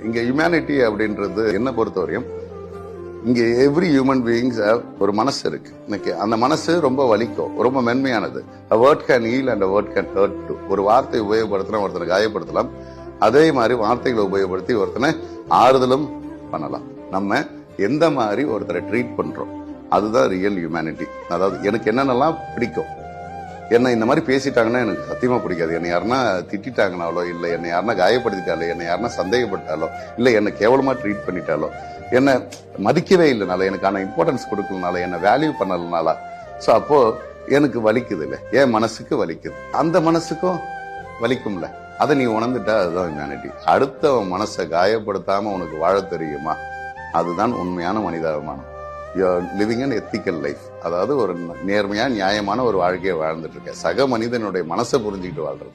இங்க ஹியூமனிட்டி அப்படின்றது என்ன பொறுத்தவரையும் இங்க எவ்ரி ஹியூமன் பீயிங்ஸ் ஒரு மனசு இருக்கு. இன்னைக்கு அந்த மனசு ரொம்ப வலிக்கும், ரொம்ப மென்மையானது. a word can heal and a word can hurt too. ஒரு வார்த்தை உபயோகப்படுத்தினா ஒருத்தனை காயப்படுத்தலாம், அதே மாதிரி வார்த்தைகளை உபயோகப்படுத்தி ஒருத்தனை ஆறுதலும் பண்ணலாம். நம்ம எந்த மாதிரி ஒருத்தரை ட்ரீட் பண்றோம் அதுதான் ரியல் ஹியூமனிட்டி. அதாவது எனக்கு என்னென்னலாம் பிடிக்கும், என்ன இந்த மாதிரி பேசிட்டாங்கன்னா எனக்கு சத்தியமா பிடிக்காது. என்னை யாருன்னா திட்டாங்கனாலோ, இல்லை என்னை யாருன்னா காயப்படுத்திட்டாலோ, என்னை யாருன்னா சந்தேகப்பட்டாலோ, இல்லை என்னை கேவலமா ட்ரீட் பண்ணிட்டாலோ, என்ன மதிக்கவே இல்லைனால, எனக்கான இம்பார்ட்டன்ஸ் கொடுக்கலனால, என்ன வேல்யூ பண்ணலனால, ஸோ அப்போ எனக்கு வலிக்குது இல்லை, என் மனசுக்கு வலிக்குது, அந்த மனசுக்கும் வலிக்கும்ல. அதை நீ உணர்ந்துட்டா அதுதான் ஹியூமனிட்டி. அடுத்தவன் மனசை காயப்படுத்தாம உனக்கு வாழ தெரியுமா, அதுதான் உண்மையான மனிதாபிமானம். Living an ethical life. அதாவது ஒரு நேர்மையா நியாயமான ஒரு வாழ்க்கையை வாழ்ந்துட்டு இருக்க, சக மனிதனுடைய மனசை புரிஞ்சுக்கிட்டு வாழ்றது.